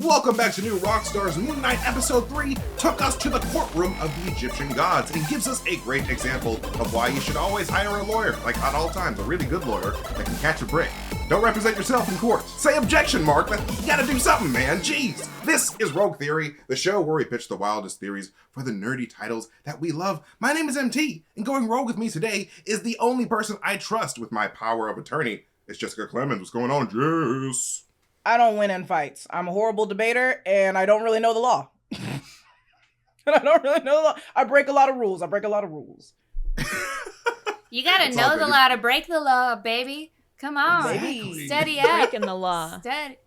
Welcome back to New Rockstars. Moon Knight Episode 3 took us to the courtroom of the Egyptian gods and gives us a great example of why you should always hire a lawyer, like at all times, a really good lawyer that can catch a break. Don't represent yourself in court. Say objection, Mark. You gotta do something, man. Jeez. This is Rogue Theory, the show where we pitch the wildest theories for the nerdy titles that we love. My name is MT, and going rogue with me today is the only person I trust with my power of attorney. It's Jessica Clemons. What's going on, Jess? I don't win in fights. I'm a horrible debater, and I don't really know the law. I break a lot of rules. You gotta know the law to break the law, baby. Come on. Exactly. Steady up. Breaking the law. Steady.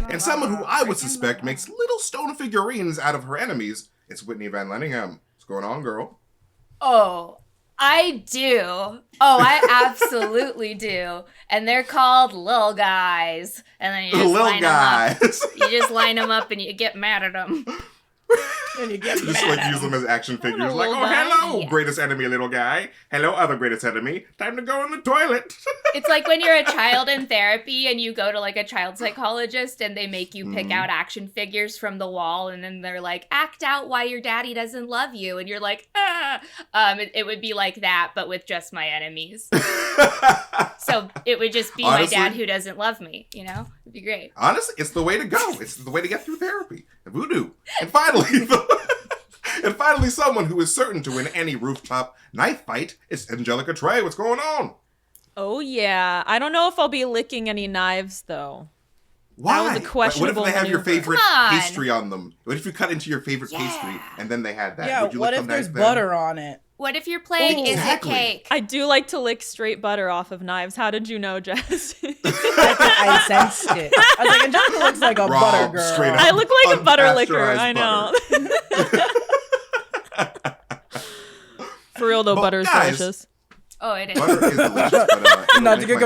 And someone who I would suspect makes little stone figurines out of her enemies, it's Whitney Van Laningham. What's going on, girl? Oh, I do. Oh, I absolutely do. And they're called little guys. And then you just line them up. You just line them up and you get mad at them. And you get just like use them as action figures. Like, oh, hello, greatest enemy, little guy. Hello, other greatest enemy. Time to go in the toilet. It's like when you're a child in therapy and you go to like a child psychologist and they make you pick out action figures from the wall and then they're like, act out why your daddy doesn't love you. And you're like, ah. It would be like that, but with just my enemies. So it would just be honestly, my dad who doesn't love me, you know? It'd be great. Honestly, it's the way to go. It's the way to get through therapy. Voodoo. And finally, someone who is certain to win any rooftop knife fight is Angelica Trae. What's going on? Oh, yeah. I don't know if I'll be licking any knives, though. Why? That was a questionable What if they have your maneuver. favorite pastry on them? What if you cut into your favorite pastry and then they had that? Yeah, would you what lick if them there's nice butter on it? What if you're playing Is It Cake? I do like to lick straight butter off of knives. How did you know, Jess? I sensed it. I was like, Angelica looks like a butter girl. Straight up I look like a butter licker. I know. For real though, butter is delicious. Oh, it is. Butter is delicious, but not to be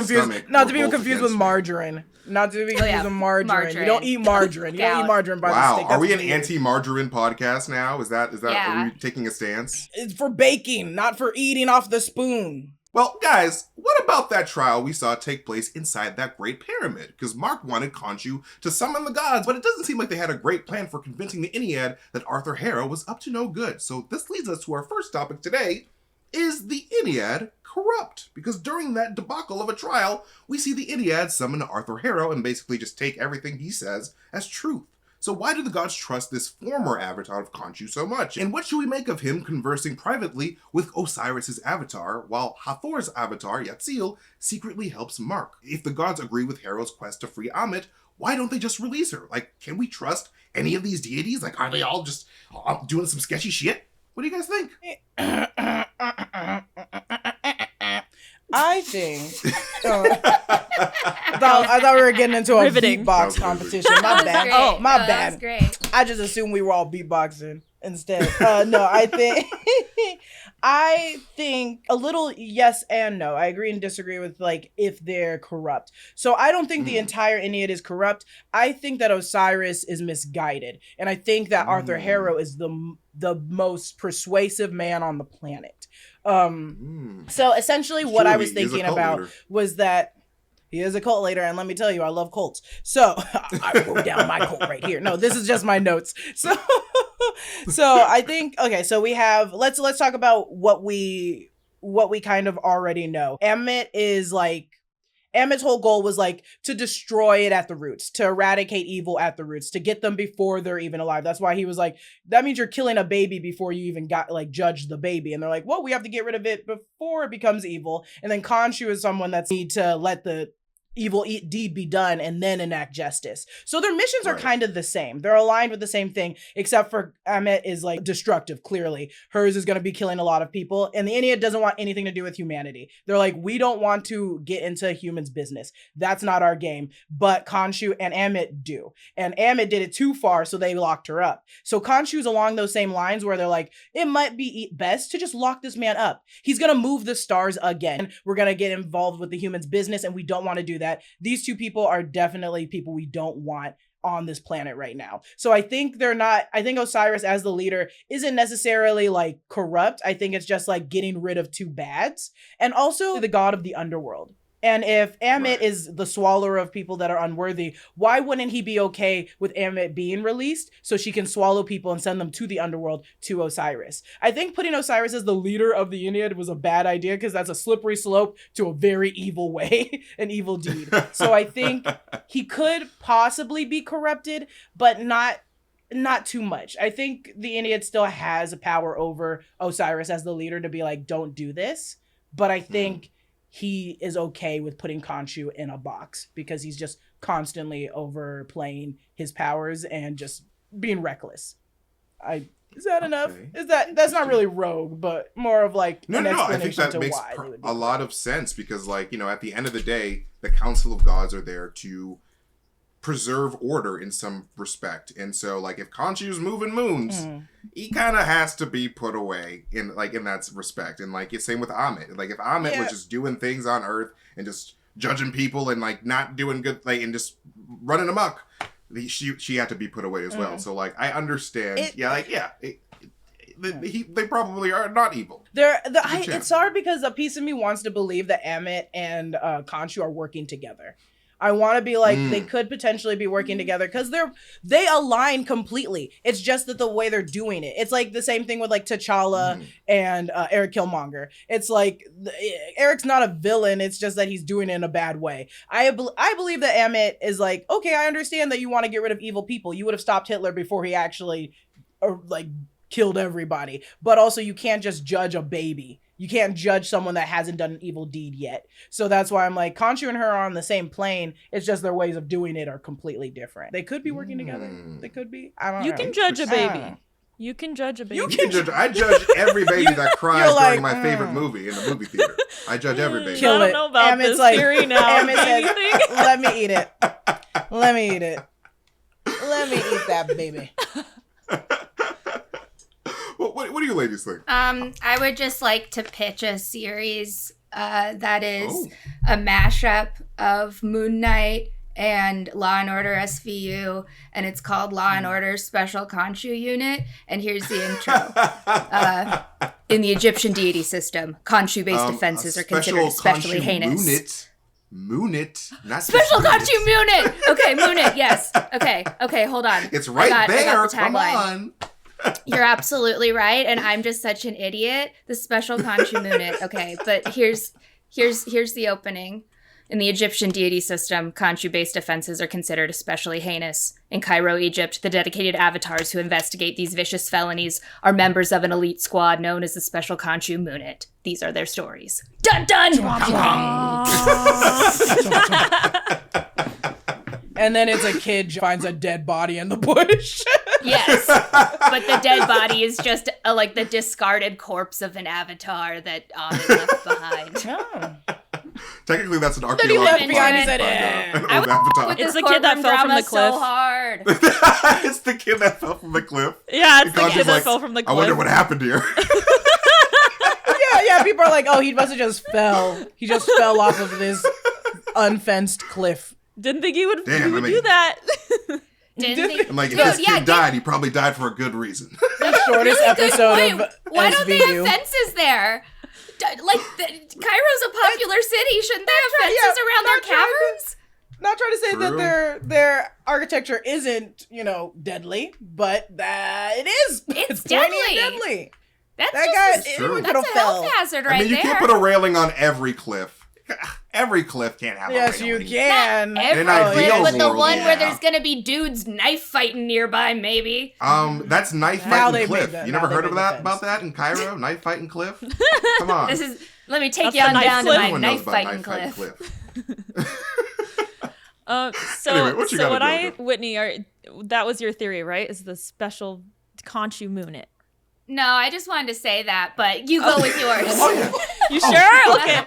confused with margarine. Not to be confused with margarine. You don't eat margarine. You don't eat margarine by mistake. Are we an anti-margarine podcast now? Is that yeah. Are we taking a stance? It's for baking, not for eating off the spoon. Well, guys, what about that trial we saw take place inside that Great Pyramid? Because Mark wanted Khonshu to summon the gods, but it doesn't seem like they had a great plan for convincing the Ennead that Arthur Harrow was up to no good. So this leads us to our first topic today. Is the Ennead corrupt? Because during that debacle of a trial, we see the Ennead summon Arthur Harrow and basically just take everything he says as truth. So why do the gods trust this former avatar of Khonshu so much? And what should we make of him conversing privately with Osiris's avatar, while Hathor's avatar, Yatzil, secretly helps Mark? If the gods agree with Harrow's quest to free Ammit, why don't they just release her? Like, can we trust any of these deities? Like, are they all just doing some sketchy shit? What do you guys think? I think. I thought we were getting into a beatbox competition. My bad. Oh, my bad. That was great. I just assumed we were all beatboxing instead. No, I think a little yes and no. I agree and disagree with like if they're corrupt. So I don't think the entire Ennead is corrupt. I think that Osiris is misguided, and I think that Arthur Harrow is the most persuasive man on the planet. So essentially what I was thinking about was that he is a cult leader, and let me tell you, I love cults. So I wrote down my cult right here. No, this is just my notes. So I think, okay, so we have, let's talk about what we kind of already know. Ammit's whole goal was like to destroy it at the roots, to eradicate evil at the roots, to get them before they're even alive. That's why he was like, that means you're killing a baby before you even got like judged the baby. And they're like, well, we have to get rid of it before it becomes evil. And then Khonshu is someone that's need to let the evil deed be done and then enact justice. So their missions are kind of the same. They're aligned with the same thing, except for Ammit is like destructive, clearly. Hers is going to be killing a lot of people, and the Ennead doesn't want anything to do with humanity. They're like, we don't want to get into humans' business. That's not our game. But Khonshu and Ammit do. And Ammit did it too far, so they locked her up. So Khonshu's along those same lines where they're like, it might be best to just lock this man up. He's going to move the stars again. We're going to get involved with the humans' business, and we don't want to do that. These two people are definitely people we don't want on this planet right now. So I think Osiris as the leader isn't necessarily like corrupt. I think it's just like getting rid of two bads. And also the god of the underworld. And if Amit Right. is the swallower of people that are unworthy, why wouldn't he be okay with Amit being released so she can swallow people and send them to the underworld to Osiris? I think putting Osiris as the leader of the Ennead was a bad idea because that's a slippery slope to a very evil way, an evil deed. So I think he could possibly be corrupted, but not too much. I think the Ennead still has a power over Osiris as the leader to be like, don't do this. But I think he is okay with putting Khonshu in a box because he's just constantly overplaying his powers and just being reckless. Is that enough? Is that's not really rogue, but more of like No, an I think explanation that to makes why they would do a that. lot of sense because, like, at the end of the day, the Council of Gods are there to preserve order in some respect. And so, like, if Khonshu's moving moons, he kind of has to be put away in that respect. And, like, it's same with Amit. Like, if Amit was just doing things on Earth and just judging people and, like, not doing good, like, and just running amok, she had to be put away as well. So, like, I understand. They probably are not evil. It's hard because a piece of me wants to believe that Amit and Khonshu are working together. I want to be like, they could potentially be working together because they align completely. It's just that the way they're doing it. It's like the same thing with like T'Challa and Erik Killmonger. It's like Eric's not a villain. It's just that he's doing it in a bad way. I believe that Amit is like, okay, I understand that you want to get rid of evil people. You would have stopped Hitler before he actually killed everybody. But also you can't just judge a baby. You can't judge someone that hasn't done an evil deed yet. So that's why I'm like, Khonshu and her are on the same plane. It's just their ways of doing it are completely different. They could be working together. They could be. I don't know. You can judge a baby. You can judge a baby. I judge every baby that cries during my favorite movie in the movie theater. I judge every baby. Kill I don't know about Amit's this like, theory now. Amit says, let me eat it. Let me eat it. Let me eat that baby. What do you ladies think? I would just like to pitch a series that is a mashup of Moon Knight and Law and Order SVU, and it's called Law and Order Special Khonshu Unit. And here's the intro. In the Egyptian deity system, Khonshu-based offenses are considered especially heinous. Moonit, not Special Moonit. Khonshu Moonit. Okay, Moonit. Yes. Okay. Hold on. It's right there. I got the Come tagline. on. You're absolutely right, and I'm just such an idiot. The Special Khonshu Moonit. Okay, but here's the opening. In the Egyptian deity system, Khonshu-based offenses are considered especially heinous. In Cairo, Egypt, the dedicated avatars who investigate these vicious felonies are members of an elite squad known as the Special Khonshu Moonit. These are their stories. Dun dun! And then it's a kid finds a dead body in the bush. Yes, but the dead body is just like the discarded corpse of an avatar that Ahmed left behind. Technically, that's an he archaeological left behind find, his but, head. an I old would avatar. with It's this the kid that courtroom fell from drama the cliff. So hard. It's the kid that fell from the cliff. Yeah, it's the Khonshu's kid that like, fell from the I cliff. wonder what happened here. Yeah, people are like, oh, he must have just fell. He just fell off of this unfenced cliff. Didn't think you would Damn, do that. Didn't he? I'm like, if Dude, this yeah, kid died, he probably died for a good reason. The shortest Really good episode point. of Why don't they have SVU. fences there? Cairo's a popular city. Shouldn't they have fences around their caverns? Not trying to say True. that their architecture isn't, deadly, but that it is. It's pointy and deadly. deadly. That's That just guy, true. anyone could that's have a health fell. hazard I right mean, you there. can't put a railing on every cliff. Every cliff can't have Yes, a you railing. can. Every In an cliff, ideal but the world, one yeah. where there's gonna be dudes knife fighting nearby, maybe. That's knife Now fighting they cliff. made that- You now never they heard of made the that fence. about that in Cairo? Knife fighting cliff? Come on. Let me take That's you the on knife down to cliff. my Everyone knows knife about fighting knife cliff. So Anyway, what you so gotta what do, I Griff? Whitney, that was your theory, right? Is the Special Khonshu Moonit. No, I just wanted to say that, but you go with yours. Oh, yeah. You sure? Okay.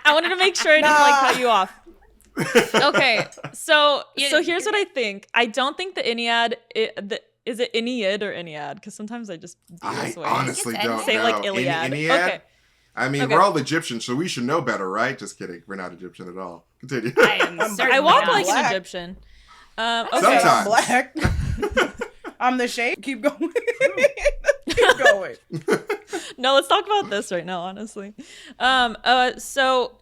I wanted to make sure I didn't cut you off. Okay, so here's what I think. I don't think the Ennead is it Ennead or Ennead? Because sometimes I just do I this way. honestly It's don't Say know. like Iliad. Ennead? Okay. I mean, Okay. we're all Egyptian, so we should know better, right? Just kidding. We're not Egyptian at all. Continue. I am certainly I walk not. like Black. an Egyptian. Okay. Okay, I'm Sometimes. black. I'm the shape. Keep going. Keep going. No, let's talk about this right now, honestly. So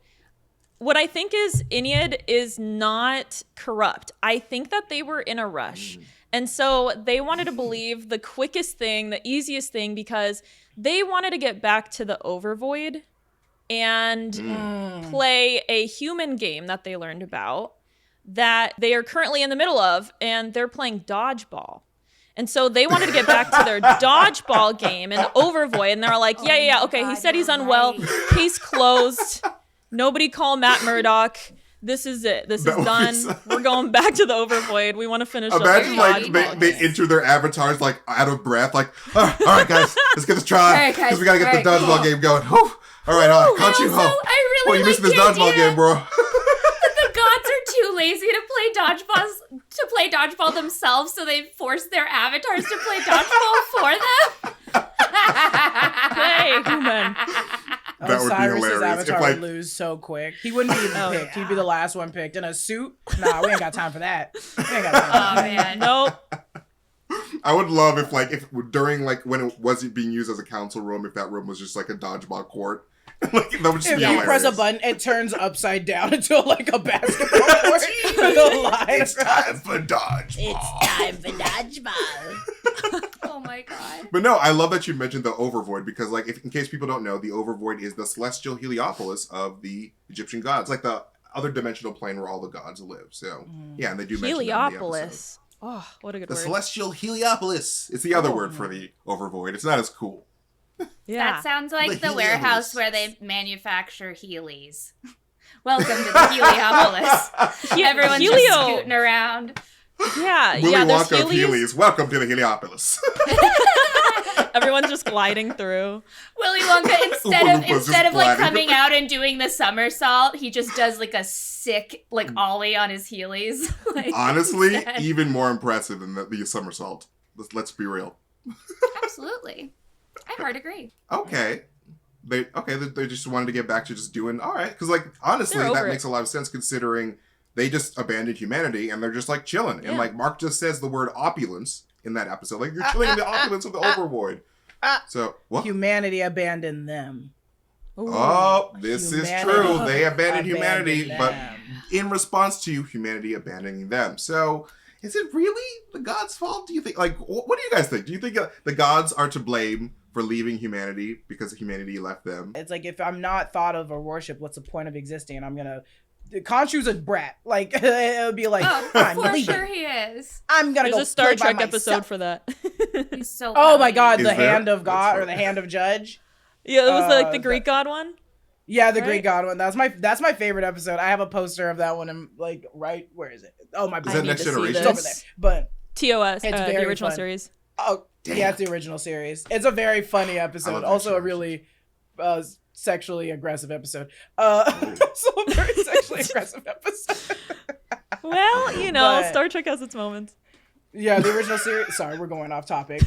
what I think is Ennead is not corrupt. I think that they were in a rush. And so they wanted to believe the quickest thing, the easiest thing, because they wanted to get back to the Overvoid and play a human game that they learned about that they are currently in the middle of, and they're playing dodgeball. And so they wanted to get back to their dodgeball game and Overvoid, and they're like, yeah, okay, God, he said he's you're unwell, right. case closed, nobody call Matt Murdock. This is it. This is done. We're going back to the Overvoid. We want to finish Imagine up like they enter their avatars like out of breath, like, all right, guys, let's get this try because we gotta get the dodgeball game going. Whew. All right, Khonshu, I really you like missed this the dodgeball idea game, bro. that the gods are too lazy to play dodgeball themselves, so they force their avatars to play dodgeball for them. Hey, human. That would be Cyrus's hilarious. avatar If, like- would lose so quick. He wouldn't be even picked. He'd be the last one picked. In a suit? Nah, we ain't got time for that. We ain't got time Oh for that. man. Nope. I would love if during like when it wasn't being used as a council room, if that room was just like a dodgeball court. Like that would just If be you hilarious. press a button, it turns upside down into like a basketball court. With a line It's across. time for dodgeball. It's time for dodgeball. Oh my god. But no, I love that you mentioned the Overvoid because, like, in case people don't know, the Overvoid is the celestial Heliopolis of the Egyptian gods, like the other dimensional plane where all the gods live. So, yeah, and they do mention that in the episode. Heliopolis. Oh, what a good The word. celestial Heliopolis. It's the other word for the Overvoid. It's not as cool. Yeah. That sounds like The the Heliopolis. warehouse where they manufacture Heelys. Welcome to the Heliopolis. Everyone's just Helio. scooting around. Yeah, Willy there's Wonka of Heelys. Heelys. Welcome to the Heliopolis. Everyone's just gliding through. Willy Wonka, Oompa Loompas instead of just like gliding. coming out and doing the somersault, he just does like a sick like ollie on his Heelys. Like, Honestly, instead. even more impressive than the somersault. Let's be real. Absolutely. I hard agree. Okay. They just wanted to get back to just doing all right because like honestly They're over that it. makes a lot of sense considering they just abandoned humanity and they're just like chilling and Yeah. like Mark just says the word opulence in that episode like you're chilling in the opulence of the Overvoid. So what? Humanity abandoned them. Oh, this is Humanity true. They abandoned humanity, abandoned but them. in response to humanity abandoning them. So is it really the gods' fault? Do you think? Like, what do you guys think? Do you think the gods are to blame for leaving humanity because humanity left them? It's like if I'm not thought of or worshipped, what's the point of existing? And I'm gonna. Khonshu's a brat. Like it would be like, Oh, I'm for leaving. sure he is. I'm gonna There's go a Star play by Trek myself. episode for that. He's so Oh my funny. god, Is the there? hand of God That's or the hand of Judge. Yeah, it was like the Uh, Greek god one. Yeah, the Right? Greek God one. That's my favorite episode. I have a poster of that one and like right where is it? Oh my Is I that need Next to see Generation? It's over there. this. But TOS, It's the very original fun. series. oh Damn. yeah, it's the original series. It's a very funny I episode. love Also a Next really sexually aggressive episode. So a very sexually aggressive episode. Well, you know, But- Star Trek has its moments. Yeah, the original series. Sorry, we're going off topic.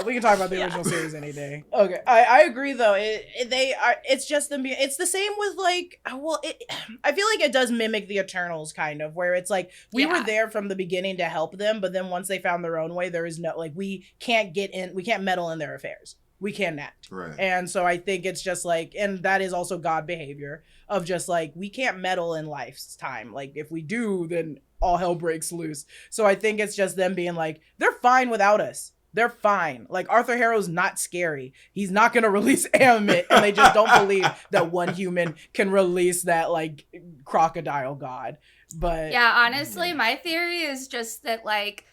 We can talk about the original series any day. Okay, I agree though. It's just them. It's the same with like. Well, I feel like it does mimic the Eternals kind of, where it's like we were Yeah. there from the beginning to help them, but then once they found their own way, there is no like we can't meddle in their affairs. We cannot. Right. And so I think it's just like, and that is also God behavior of just like, we can't meddle in life's time. Like if we do, then all hell breaks loose. So I think it's just them being like, they're fine without us. They're fine. Like Arthur Harrow's not scary. He's not going to release Ammit. And they just don't believe that one human can release that like crocodile god. But Yeah, honestly, my theory is just that like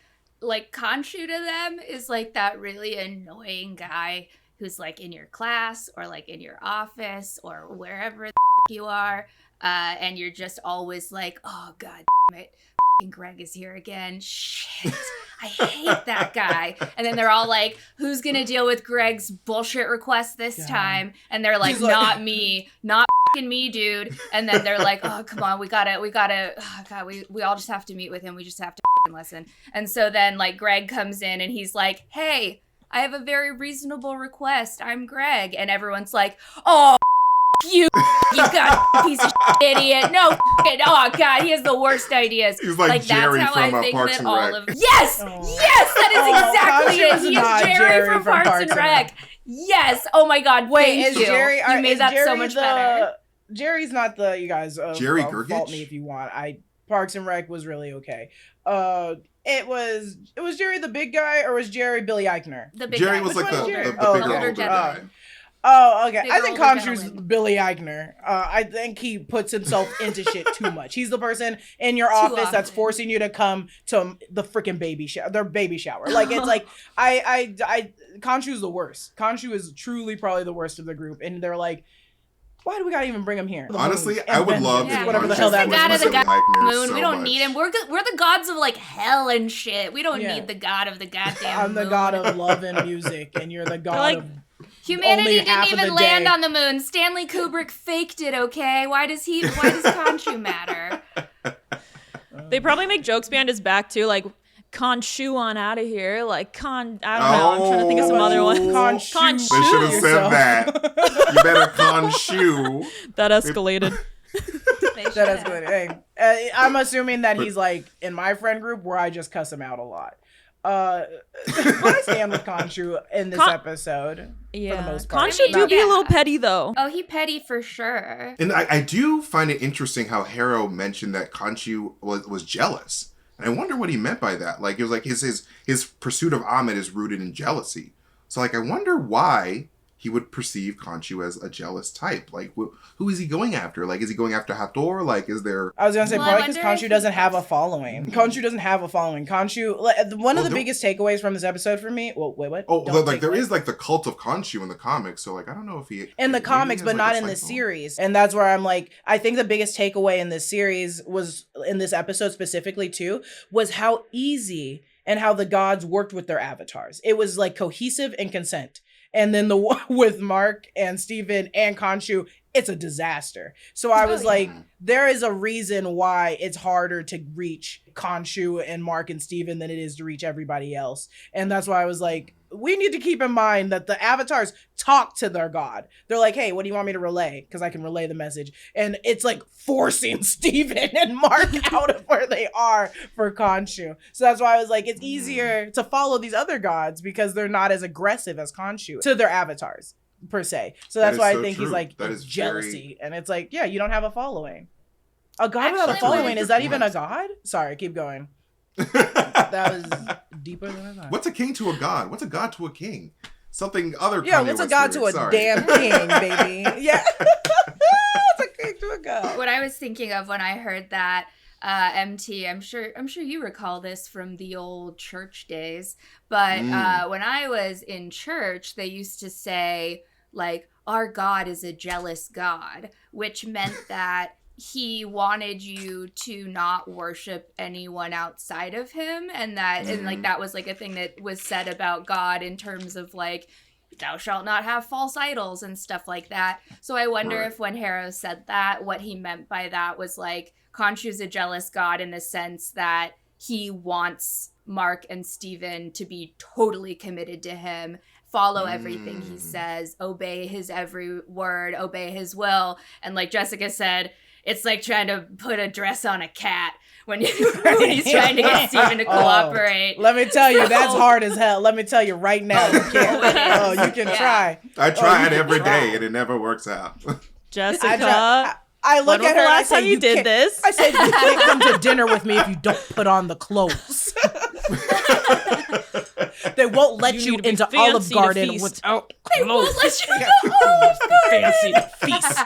Khonshu to them is like that really annoying guy who's like in your class or like in your office or wherever the you are, and you're just always like, oh god damn it, Greg is here again. Shit, I hate that guy. And then they're all like, who's gonna deal with Greg's bullshit request this God. time? And they're like, He's like- not me, not me, dude. And then they're like, oh come on, we gotta oh god, we all just have to meet with him, we just have to listen. And so then like Greg comes in and he's like, hey, I have a very reasonable request, I'm Greg. And everyone's like, oh you got piece of shit, idiot. No oh god, he has the worst ideas. He's like Jerry that's how from, I think Parks that and all Rec. of yes, Oh. yes, that is exactly Khonshu it. is He not is Jerry from Parks and Rec. Yes. Oh my god. wait, thank is you. Jerry? You made is that Jerry so much better. Jerry's not the, you guys, Jerry fault Gergich? me if you want. Parks and Rec was really okay. It was Jerry the big guy, or was Jerry Billy Eichner? The big Jerry guy. was Which like one the is Jerry? bigger older older gentleman. guy. Oh, okay. Big I think older Khonshu's gentleman. Billy Eichner. I think he puts himself into shit too much. He's the person in your Too office that's often. forcing you to come to the freaking baby shower, their baby shower. Like, it's like, Khonshu's the worst. Khonshu is truly probably the worst of the group. And they're like, why do we gotta even bring him here? The Honestly, moon I and would vengeance, love Yeah. if whatever the Khonshu hell that the was. god of the Billy god Eichner moon. so We don't much. need him. We're the gods of like hell and shit. We don't Yeah. need the god of the goddamn I'm the moon. god of love and music, and you're the god like, of Humanity only didn't half of even the land day. on the moon. Stanley Kubrick faked it, okay? Why does Khonshu matter? They probably make jokes behind his back too, like Khonshu on out of here, like I don't know. I'm trying to think of some other ones. Khonshu. They should have said yourself. that. You better Khonshu. That escalated. That is good. Hey, I'm assuming that he's like in my friend group where I just cuss him out a lot. I stand with Khonshu in this episode. Yeah, For the most part. Khonshu do be a little petty though. Oh, he petty for sure. And I do find it interesting how Harrow mentioned that Khonshu was jealous. And I wonder what he meant by that. Like, it was like his pursuit of Ahmed is rooted in jealousy. So, like, I wonder why he would perceive Khonshu as a jealous type. Like, who is he going after? Like, is he going after Hathor? Like, is there... I was gonna say Well, I probably because wonder if Khonshu doesn't have a following. Khonshu doesn't have a following. Khonshu, one of the biggest takeaways from this episode for me. Well, wait, what? Oh, Don't like, take there away. is, like, the cult of Khonshu in the comics. So, like, I don't know if he... In the maybe comics, he but has, like, not a in this cycle. series. And that's where I'm like, I think the biggest takeaway in this series was, in this episode specifically too, was how easy and how the gods worked with their avatars. It was like cohesive and consent. And then the one with Mark and Steven and Khonshu, it's a disaster. So I was like, there is a reason why it's harder to reach Khonshu and Mark and Steven than it is to reach everybody else. And that's why I was like, we need to keep in mind that the avatars talk to their god. They're like, hey, what do you want me to relay? Because I can relay the message. And it's like forcing Steven and Mark out of where they are for Khonshu. So that's why I was like, it's easier to follow these other gods because they're not as aggressive as Khonshu to their avatars, per se. So That that's is why so I think he's true. like, That it's is jealousy. And it's like, yeah, you don't have a following. A god without a Actually, following, good is that even a point. god? Sorry, keep going. That was deeper than I thought. What's a king to a god? What's a god to a king? Something other Yeah, Kanye what's a West god to a lyrics, sorry. damn king, baby? Yeah. What's a king to a god? What I was thinking of when I heard that, MT, I'm sure you recall this from the old church days, but when I was in church, they used to say, like, our God is a jealous God, which meant that he wanted you to not worship anyone outside of him, and that and like that was like a thing that was said about God in terms of like, thou shalt not have false idols and stuff like that. So I wonder Right. if when Harrow said that, what he meant by that was like, Khonshu's a jealous god in the sense that he wants Mark and Steven to be totally committed to him, follow everything he says, obey his every word, obey his will. And like Jessica said, it's like trying to put a dress on a cat when he's trying to get Steven to cooperate. Let me tell you, that's hard as hell. Let me tell you right now. You can't. You can Yeah. try. I try it you every can try. day and it never works out. Jessica, I look when was at the her and I last say, time you did can't- this? I said, you can't come to dinner with me if you don't put on the clothes. They won't let You you, need to be into fancy Olive to Garden feast. without They won't clothes. let you Fancy to feast.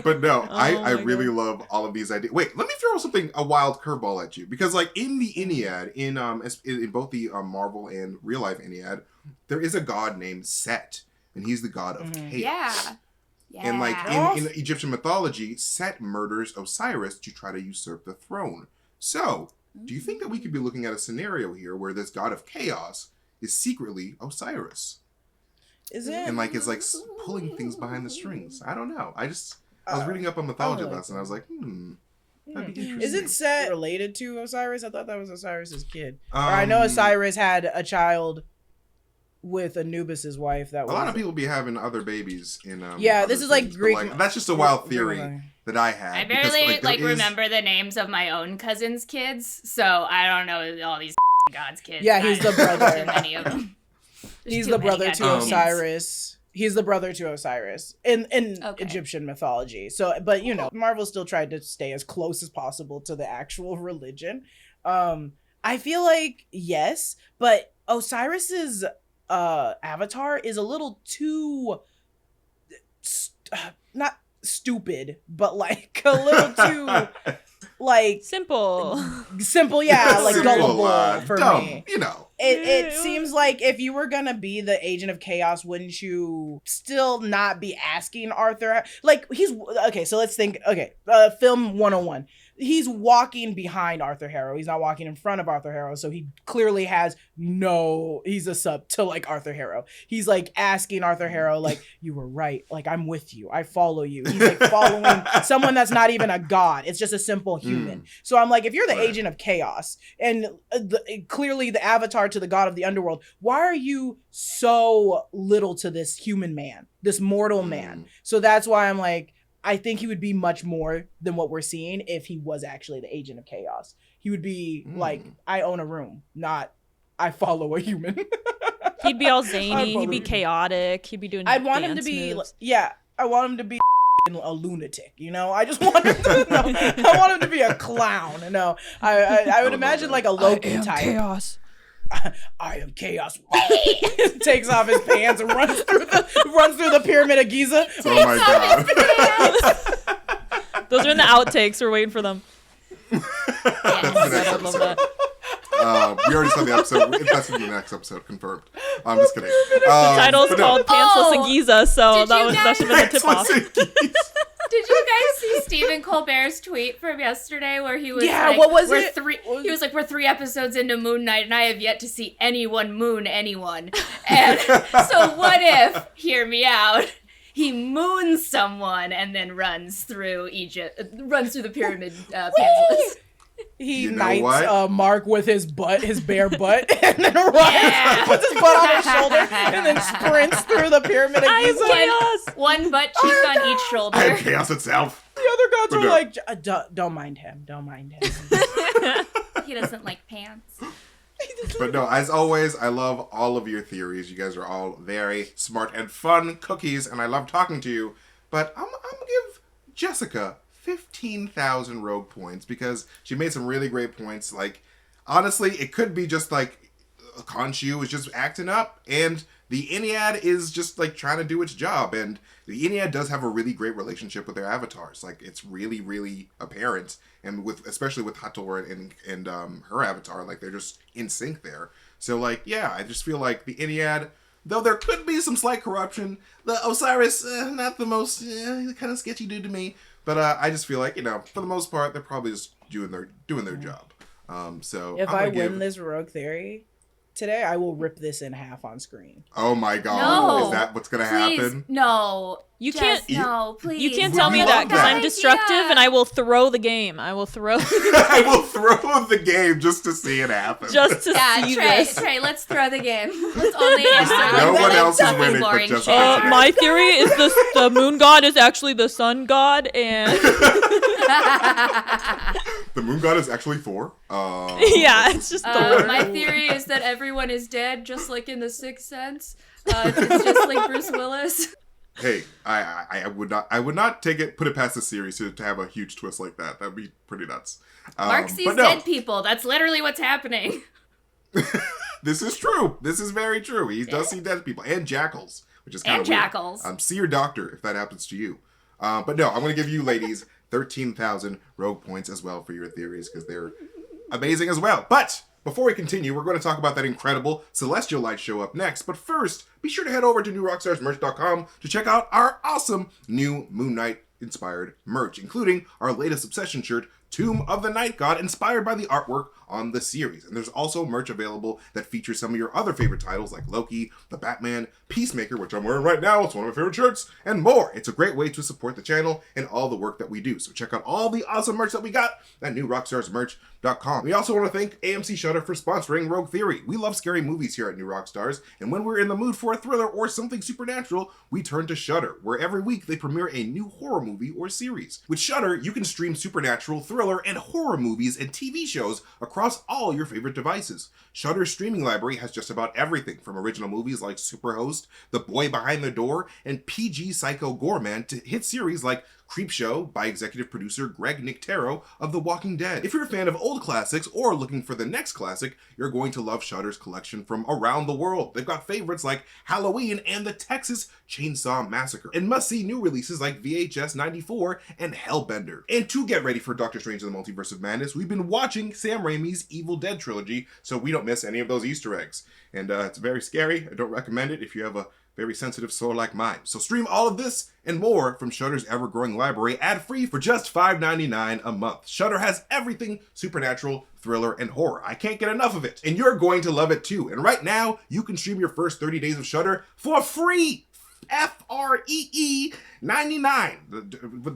But no, I my really love all of these ideas. Wait, let me throw a wild curveball at you, because like in the Ennead, in both the Marvel and real life Ennead, there is a god named Set, and he's the god of chaos. Yeah. And like in Egyptian mythology, Set murders Osiris to try to usurp the throne. So, do you think that we could be looking at a scenario here where this god of chaos is secretly Osiris? Is it? And like is like pulling things behind the strings? I don't know. I was reading up on mythology like lesson. I was like, that'd be interesting. Isn't Set related to Osiris? I thought that was Osiris's kid. Or I know Osiris had a child with Anubis's wife. That A was lot of people be having other babies in Yeah, other this is like things, but, Greek- that's just a wild theory that I had. I because, barely there is- remember the names of my own cousins' kids, so I don't know all these God's kids. Yeah, he's the brother. Too many of them. There's He's too the many brother to goddamn kids. Osiris. He's the brother to Osiris in Okay. Egyptian mythology. So, but you know, Marvel still tried to stay as close as possible to the actual religion. I feel like yes, but Osiris's avatar is a little too not stupid, but like a little too like Simple. yeah, like Simple, gullible for dumb, me. you know. It seems like if you were gonna be the agent of chaos, wouldn't you still not be asking Arthur? Like, he's okay. So let's think. Okay, film 101. He's walking behind Arthur Harrow. He's not walking in front of Arthur Harrow. So he clearly has he's a sub to like Arthur Harrow. He's like asking Arthur Harrow, like, you were right. Like, I'm with you. I follow you. He's like following someone that's not even a god. It's just a simple human. So I'm like, if you're the agent of chaos and clearly the avatar to the god of the underworld, why are you so little to this human man, this mortal man? So that's why I'm like, I think he would be much more than what we're seeing if he was actually the agent of chaos. He would be like, I own a room, not I follow a human. He'd be all zany. He'd be chaotic. He'd be doing. I'd want him to be, moves. I want him to be a lunatic, you know. I just want him to. I want him to be a clown. No, I would imagine like a Loki type. Chaos. I am chaos. Takes off his pants and runs through the pyramid of Giza. Oh my god. Those are in the outtakes. We're waiting for them. Yes. I love that. We already saw the episode. That's in the next episode, confirmed. I'm just kidding. The title's called Pantsless in Oh, Giza, so did that should have been the tip off. Did you guys see Stephen Colbert's tweet from yesterday where he was Yeah, like, what was we're it? He was like, we're 3 episodes into Moon Knight and I have yet to see anyone moon anyone. And so what if, hear me out, he moons someone and then runs through the pyramid pantsless. He You know knights what? Mark with his bare butt, and then runs, puts his butt on his shoulder, and then sprints through the pyramid of I am Giza. chaos. One butt cheek on each shoulder. I am chaos itself. The other gods But are no. like, don't mind him, don't mind him. He doesn't like pants. But no, as always, I love all of your theories. You guys are all very smart and fun cookies, and I love talking to you. But I'm gonna give Jessica 15,000 rogue points because she made some really great points. Like, honestly, it could be just like Khonshu is just acting up, and the Ennead is just like trying to do its job. And the Ennead does have a really great relationship with their avatars. Like, it's really, really apparent, and especially with Hathor and her avatar, like they're just in sync there. So like, yeah, I just feel like the Ennead, though there could be some slight corruption, the Osiris, not the most kind of sketchy dude to me. But I just feel like, you know, for the most part, they're probably just doing their job. So If I'm I gonna win give... this rogue theory today, I will rip this in half on screen. Oh my god, No. is that what's gonna Please, happen? no. You Jess, can't. no, please. You can't Would tell you me love that because that? I'm destructive and I will throw the game. I will throw I will throw the game just to see it happen. just to Yeah, see Trae, this. Trae, let's throw the game. Let's only answer No like one the else is something winning but boring just shit. us. My theory is the moon god is actually the sun god, and The moon god is actually 4. yeah, it's just the My theory is that everyone is dead, just like in The Sixth Sense. It's just like Bruce Willis. Hey, I would not put it past the series to have a huge twist like that. That'd be pretty nuts. Mark sees but no, dead people. That's literally what's happening. This is true. This is very true. He does see dead people and jackals, which is kind And of weird. jackals. See your doctor if that happens to you. But no, I'm going to give you ladies 13,000 rogue points as well for your theories because they're amazing as well. But before we continue, we're going to talk about that incredible Celestial Light show up next. But first, be sure to head over to newrockstarsmerch.com to check out our awesome new Moon Knight inspired merch, including our latest obsession shirt, Tomb of the Night God, inspired by the artwork on the series. And there's also merch available that features some of your other favorite titles like Loki, The Batman, Peacemaker, which I'm wearing right now, it's one of my favorite shirts, and more. It's a great way to support the channel and all the work that we do. So check out all the awesome merch that we got at newrockstarsmerch.com. We also want to thank AMC Shudder for sponsoring Rogue Theory. We love scary movies here at New Rockstars, and when we're in the mood for a thriller or something supernatural, we turn to Shudder, where every week they premiere a new horror movie or series. With Shudder, you can stream supernatural thrillers thriller, and horror movies and TV shows across all your favorite devices. Shudder's streaming library has just about everything from original movies like Superhost, The Boy Behind the Door, and PG Psycho Goreman to hit series like Creepshow by executive producer Greg Nicotero of The Walking Dead. If you're a fan of old classics or looking for the next classic, you're going to love Shudder's collection from around the world. They've got favorites like Halloween and the Texas Chainsaw Massacre, and must-see new releases like VHS 94 and Hellbender. And to get ready for Doctor Strange in the Multiverse of Madness, we've been watching Sam Raimi's Evil Dead trilogy, so we don't miss any of those Easter eggs. And it's very scary. I don't recommend it if you have a very sensitive soul like mine. So stream all of this and more from Shudder's ever-growing library ad-free for just $5.99 a month. Shudder has everything supernatural, thriller, and horror. I can't get enough of it. And you're going to love it too. And right now, you can stream your first 30 days of Shudder for free. Free 99.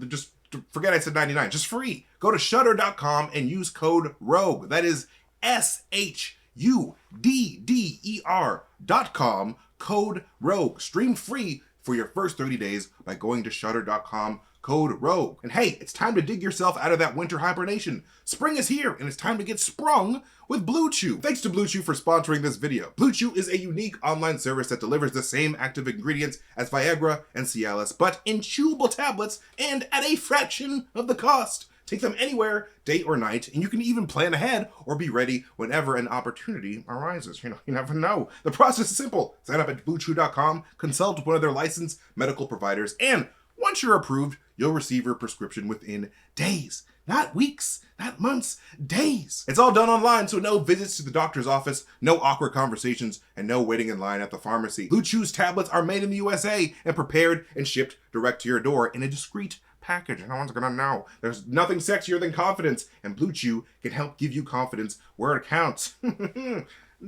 Just forget I said 99. Just free. Go to shudder.com and use code ROGUE. That is SHUDDER.com. Code ROGUE. Stream free for your first 30 days by going to shudder.com, code ROGUE. And hey, it's time to dig yourself out of that winter hibernation. Spring is here, and it's time to get sprung with Blue Chew. Thanks to Blue Chew for sponsoring this video. Blue Chew is a unique online service that delivers the same active ingredients as Viagra and Cialis, but in chewable tablets and at a fraction of the cost. Take them anywhere, day or night, and you can even plan ahead or be ready whenever an opportunity arises. You never know. The process is simple. Sign up at BlueChew.com, consult with one of their licensed medical providers, and once you're approved, you'll receive your prescription within days. Not weeks, not months, days. It's all done online, so no visits to the doctor's office, no awkward conversations, and no waiting in line at the pharmacy. Blue Chew's tablets are made in the USA and prepared and shipped direct to your door in a discreet package. No one's gonna know. There's nothing sexier than confidence, and Blue Chew can help give you confidence where it counts.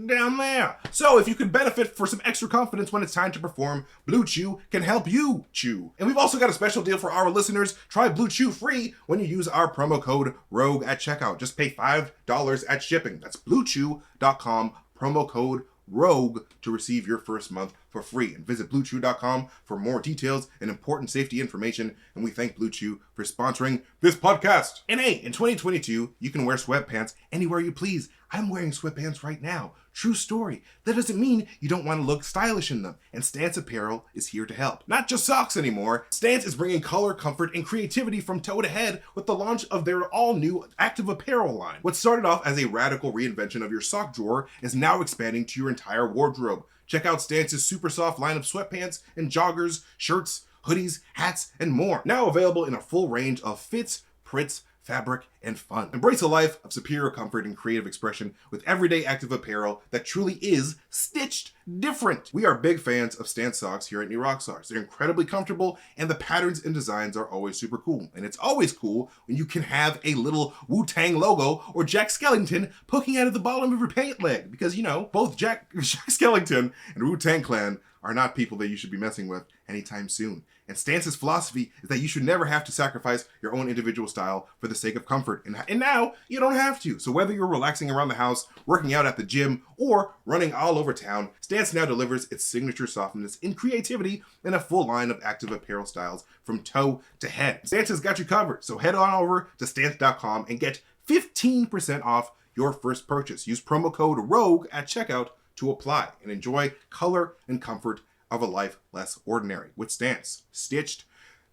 Down there. So if you could benefit for some extra confidence when it's time to perform, Blue Chew can help you chew. And we've also got a special deal for our listeners. Try Blue Chew free when you use our promo code ROGUE at checkout. Just pay $5 at shipping. That's bluechew.com, promo code ROGUE to receive your first month for free. And visit bluechew.com for more details and important safety information. And we thank Blue Chew for sponsoring this podcast. And hey, in 2022, you can wear sweatpants anywhere you please. I'm wearing sweatpants right now. True story. That doesn't mean you don't want to look stylish in them. And Stance Apparel is here to help. Not just socks anymore. Stance is bringing color, comfort, and creativity from toe to head with the launch of their all-new active apparel line. What started off as a radical reinvention of your sock drawer is now expanding to your entire wardrobe. Check out Stance's super soft line of sweatpants and joggers, shirts, hoodies, hats, and more. Now available in a full range of fits, prints, fabric, and fun. Embrace a life of superior comfort and creative expression with everyday active apparel that truly is stitched different. We are big fans of Stance socks here at New Rockstars. They're incredibly comfortable, and the patterns and designs are always super cool. And it's always cool when you can have a little Wu-Tang logo or Jack Skellington poking out of the bottom of your pant leg, because, you know, both Jack Skellington and Wu-Tang Clan are not people that you should be messing with anytime soon. And Stance's philosophy is that you should never have to sacrifice your own individual style for the sake of comfort. And now, you don't have to. So whether you're relaxing around the house, working out at the gym, or running all over town, Stance now delivers its signature softness and creativity in a full line of active apparel styles from toe to head. Stance has got you covered. So head on over to Stance.com and get 15% off your first purchase. Use promo code ROGUE at checkout to apply and enjoy color and comfort of a life less ordinary with Stance. Stitched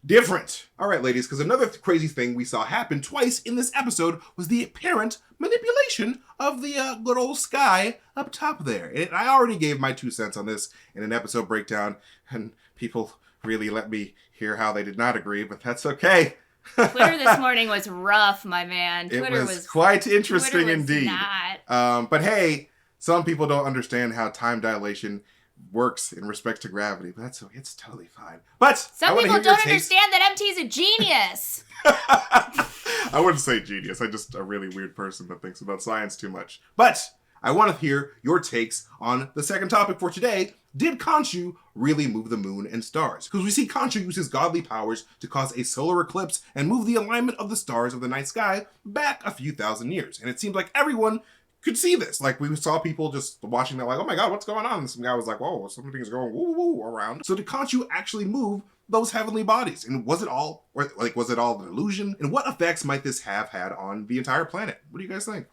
different. All right, ladies, because another crazy thing we saw happen twice in this episode was the apparent manipulation of the good old sky up top there. And I already gave my 2 cents on this in an episode breakdown, and people really let me hear how they did not agree, but that's okay. Twitter this morning was rough, my man. Twitter it was quite interesting Twitter was indeed. Not. But hey, some people don't understand how time dilation works in respect to gravity, but it's totally fine. But some people don't understand that MT is a genius. I wouldn't say genius. I'm just a really weird person that thinks about science too much. But I want to hear your takes on the second topic for today. Did Khonshu really move the moon and stars? Because we see Khonshu use his godly powers to cause a solar eclipse and move the alignment of the stars of the night sky back a few thousand years. And it seems like everyone could see this. Like, we saw people just watching that like, oh my god, what's going on? And some guy was like, whoa, something's going woo woo around. So did Khonshu actually move those heavenly bodies? And was it all an illusion? And what effects might this have had on the entire planet? What do you guys think?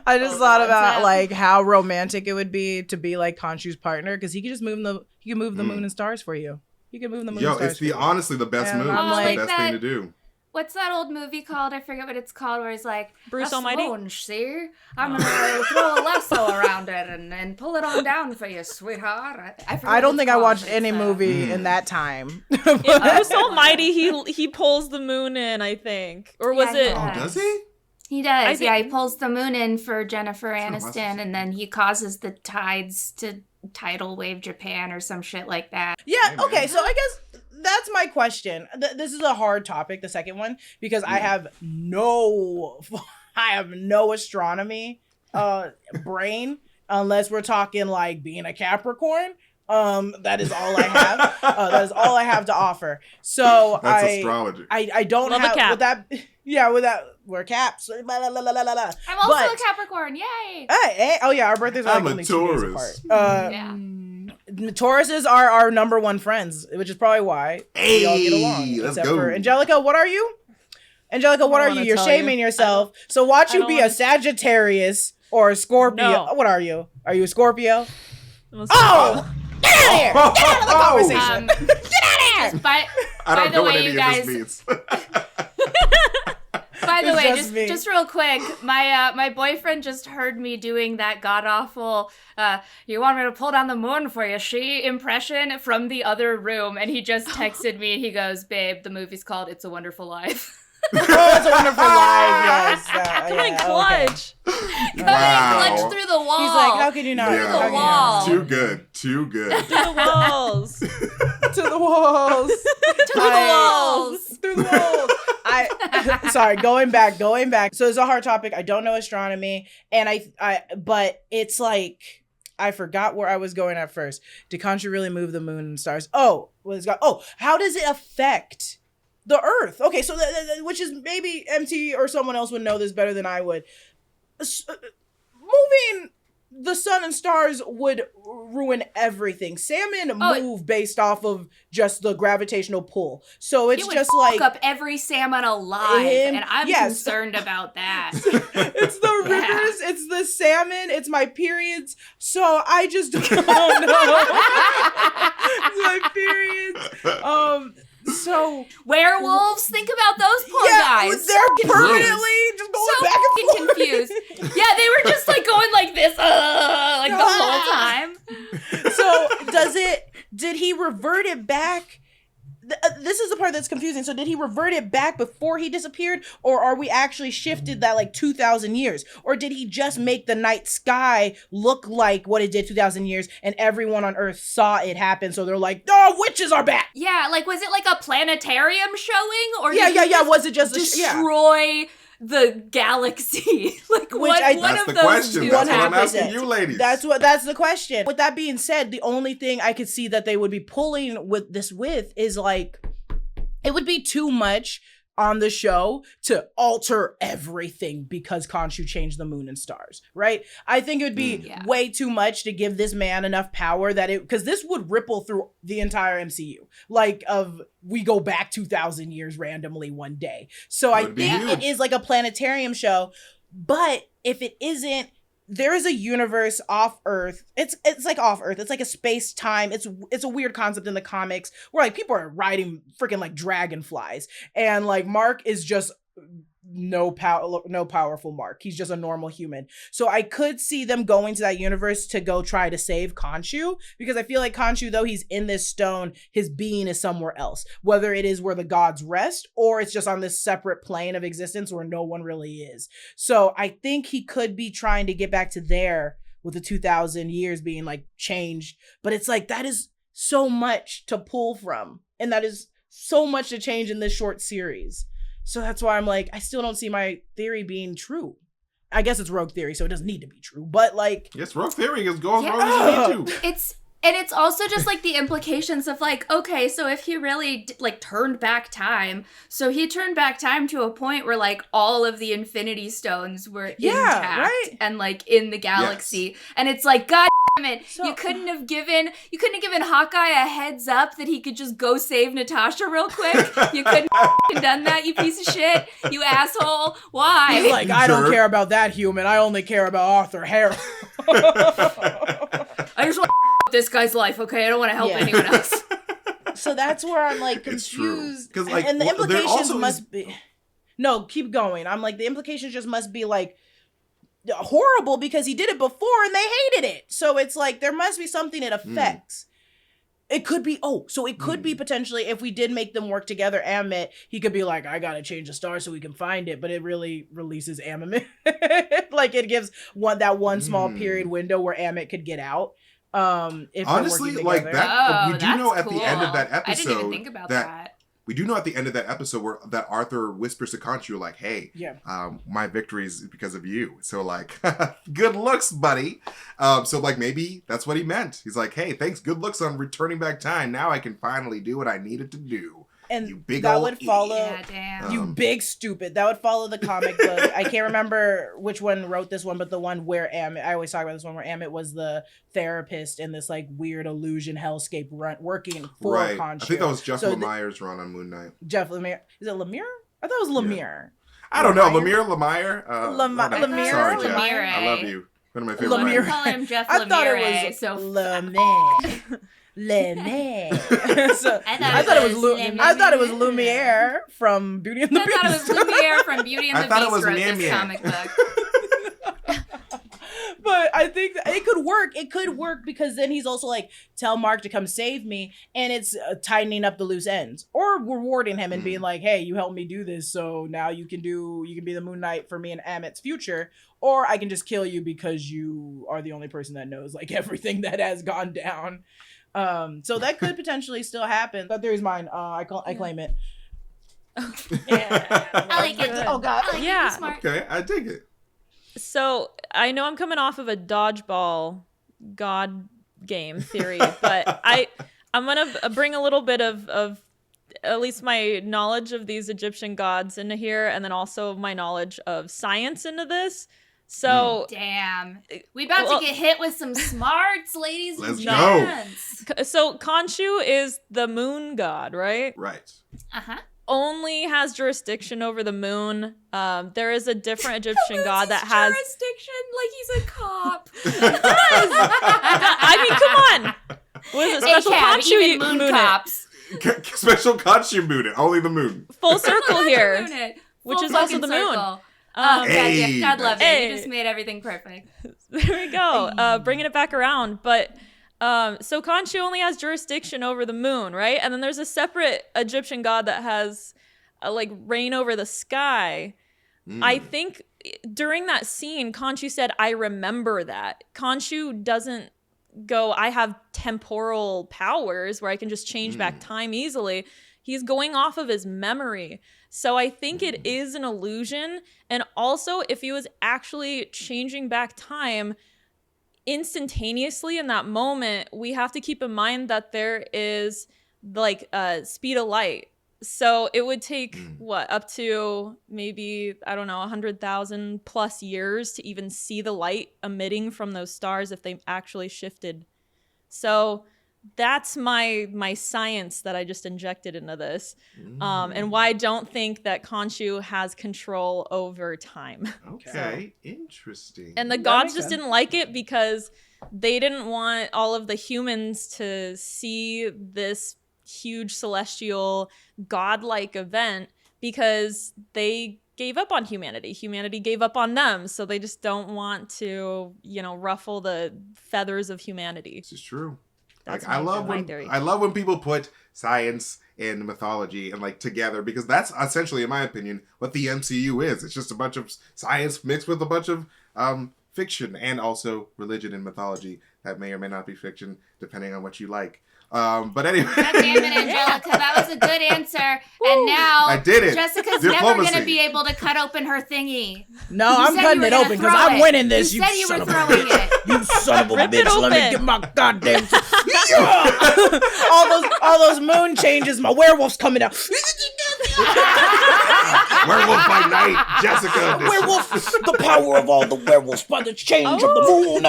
I just thought about like how romantic it would be to be like Khonshu's partner, because he could just move the moon and stars for you. He could move the moon and stars. It's honestly the best move. It's like the best thing to do. What's that old movie called? I forget what it's called, where he's like, Bruce Almighty? Sponge, see? I'm going to throw a lasso around it and pull it on down for you, sweetheart. I don't think I watched any movie in that time. In Bruce Almighty, he pulls the moon in, I think. Or was it? Oh, does he? He does. He pulls the moon in for Jennifer Aniston, and then he causes the tides to tidal wave Japan or some shit like that. Yeah, okay, so I guess that's my question. This is a hard topic, the second one, because I have no astronomy brain, unless we're talking like being a Capricorn. That is all I have. That is all I have to offer. So that's astrology. I don't Love have a cap. with that. Yeah, with that we're caps. I'm also a Capricorn. Yay! Oh yeah, our birthdays are I'm like a only 2 days Taurus. apart. Tauruses are our number one friends, which is probably why we all get along. Let's Except go. for Angelica, what are you? Angelica, what are you? You're shaming yourself. So watch you be a Sagittarius or a Scorpio. No. What are you? Are you a Scorpio? Oh! Get out of here! Get out of the conversation! Get out of here! By the way, you guys. By the way, just real quick, my boyfriend just heard me doing that god-awful, you want me to pull down the moon for you, she impression from the other room, and he just texted me, he goes, babe, the movie's called It's a Wonderful Life. Oh, It's a Wonderful Life, yes. Coming clutch. Clutch through the wall. He's like, how can you not? Through the wall. Too good. Through the walls. To the walls. Through the walls. Sorry, going back. So it's a hard topic. I don't know astronomy, and but it's like I forgot where I was going at first. Did Khonshu really move the moon and stars? Oh, how does it affect the Earth? Okay, so which is maybe MT or someone else would know this better than I would. Moving the sun and stars would ruin everything. Salmon move based off of just the gravitational pull. So it's just like up every salmon alive, and I'm concerned about that. It's the rivers, it's the salmon, it's my periods. So I just don't know. It's my periods. So werewolves, think about those poor guys. They're permanently just going back and forth. Confused. Yeah, they were just like going like this, like the whole time. So did he revert it back? This is the part that's confusing. So did he revert it back before he disappeared, or are we actually shifted that like 2,000 years? Or did he just make the night sky look like what it did 2,000 years, and everyone on Earth saw it happen, so they're like, oh, witches are back? Yeah, like was it like a planetarium showing? Or was it just destroy the galaxy? Like that's the question. That's what I'm asking you, ladies. That's the question. With that being said, the only thing I could see that they would be pulling with this is like, it would be too much on the show to alter everything because Khonshu changed the moon and stars, right? I think it would be way too much to give this man enough power because this would ripple through the entire MCU. Like we go back 2,000 years randomly one day. So I think it is like a planetarium show, but if it isn't, there is a universe off Earth. It's like off Earth. It's like a space time. It's a weird concept in the comics where like people are riding freaking like dragonflies, and like Mark is just no powerful Mark. He's just a normal human. So I could see them going to that universe to go try to save Khonshu, because I feel like Khonshu, though he's in this stone, his being is somewhere else. Whether it is where the gods rest, or it's just on this separate plane of existence where no one really is. So I think he could be trying to get back to there with the 2,000 years being like changed. But it's like, that is so much to pull from, and that is so much to change in this short series. So that's why I'm like, I still don't see my theory being true. I guess it's rogue theory, so it doesn't need to be true. But like, yes, rogue theory is going wrong as you need to. It's also just like the implications of like, okay, so if he really like turned back time, so he turned back time to a point where like all of the Infinity Stones were intact and like in the galaxy, and it's like, God it. You couldn't have given Hawkeye a heads up that he could just go save Natasha real quick. You couldn't have done that, you piece of shit, you asshole. Why? He's like, I don't care about that human. I only care about Arthur Harrow. I just want this guy's life, okay? I don't want to help anyone else. So that's where I'm like confused. Because like, and the implications must be. No, keep going. I'm like, the implications just must be like horrible because he did it before and they hated it. So it's like there must be something it affects. It could be it could be potentially if we did make them work together, Amit, he could be like, I gotta change the star so we can find it, but it really releases Amit. Like it gives one small period window where Amit could get out. If honestly, like that, we do know at cool. the end of that episode. I didn't even think about that. We do know at the end of that episode where that Arthur whispers to Khonshu like, "Hey, my victory is because of you." So like, good looks, buddy. So like maybe that's what he meant. He's like, "Hey, thanks, good looks on returning back time. Now I can finally do what I needed to do." And you big that old would follow. Yeah, damn. You big stupid. That would follow the comic book. I can't remember which one wrote this one, but the one where I always talk about this one where Amit was the therapist in this like weird illusion hellscape working for Khonshu. I think that was Jeff Lemire's run on Moon Knight. Jeff Lemire. Is it Lemire? I thought it was Lemire. Yeah. I don't know. Lemire? Lemire? Sorry, Jeff. Lemire. I love you. One of my favorite Lemire. writers. Call him Jeff I Lemire. thought it was so Lemire. Lemire. So I thought it was Lumiere from Beauty and the Beast. I thought it was Lumiere from Beauty and the Beast wrote this comic book. But I think that it could work. It could work because then he's also like, tell Mark to come save me. And it's tightening up the loose ends or rewarding him and being like, hey, you helped me do this. So now you can be the Moon Knight for me and Amit's future. Or I can just kill you because you are the only person that knows like everything that has gone down. So that could potentially still happen. That theory's mine. I claim it. I like it. Oh God. I like it. Okay, I dig it. So I know I'm coming off of a dodgeball god game theory, but I'm gonna bring a little bit of at least my knowledge of these Egyptian gods into here, and then also my knowledge of science into this. So damn, we about to get hit with some smarts, ladies and gents. So Khonshu is the moon god, right? Right. Only has jurisdiction over the moon. There is a different Egyptian god that has jurisdiction, like he's a cop. I mean, come on. Was it special Khonshu moon cops? Special Khonshu moon, only the moon. Full circle here, which is also the moon. Oh, God love it. You just made everything perfect. There we go. Bringing it back around, but. So Khonshu only has jurisdiction over the moon, right? And then there's a separate Egyptian god that has like reign over the sky. I think during that scene, Khonshu said, I remember that. Khonshu doesn't go, I have temporal powers where I can just change back time easily. He's going off of his memory. So I think it is an illusion. And also, if he was actually changing back time, instantaneously in that moment, we have to keep in mind that there is like speed of light. So it would take up to maybe, I don't know, 100,000 plus years to even see the light emitting from those stars if they actually shifted. So that's my science that I just injected into this, and why I don't think that Khonshu has control over time. Okay, interesting. And the gods just didn't like it because they didn't want all of the humans to see this huge celestial godlike event because they gave up on humanity. Humanity gave up on them, so they just don't want to, ruffle the feathers of humanity. This is true. That's I love when people put science and mythology and like together, because that's essentially, in my opinion, what the MCU is. It's just a bunch of science mixed with a bunch of fiction and also religion and mythology that may or may not be fiction, depending on what you like. But anyway. God damn it, Angelica. That was a good answer. And now I did it. Jessica's never going to be able to cut open her thingy. No, I'm cutting it open because I'm winning this. You said you were throwing it. You son of a Rip bitch. Let me get my goddamn... all those moon changes. My werewolf's coming out. Werewolf by night. right, Jessica edition. Werewolf, the power of all the werewolves by the change of the moon.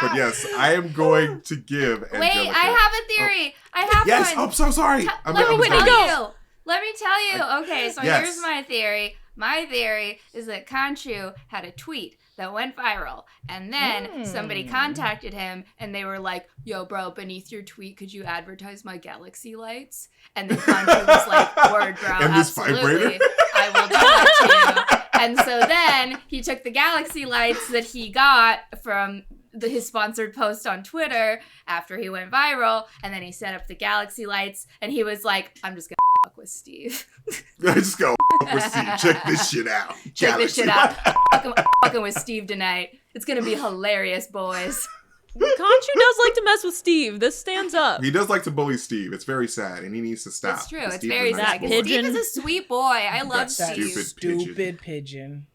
But yes, I am going to give Angelica. Wait, I have a theory. I have Yes, one. I'm so sorry. Let me sorry. tell you. Let me tell you. Okay, so Yes. here's my theory. My theory is that Khonshu had a tweet that went viral, and then somebody contacted him, and they were like, "Yo, bro, beneath your tweet, could you advertise my galaxy lights?" And then Khonshu was like, "Word, bro, And this absolutely, vibrator? I will do that to you." And so then he took the galaxy lights that he got from his sponsored post on Twitter after he went viral, and then he set up the galaxy lights, and he was like, "I'm just gonna fuck with Steve." I just go with Steve. Check this shit out. Check this shit out. I'm fucking with Steve tonight. It's gonna be hilarious, boys. Khonshu does like to mess with Steve. This stands up. He does like to bully Steve. It's very sad, and he needs to stop. It's true. 'Cause It's Steve's very a nice sad. 'Cause boy. Pigeon. Steve is a sweet boy. I love That Steve. stupid Pigeon.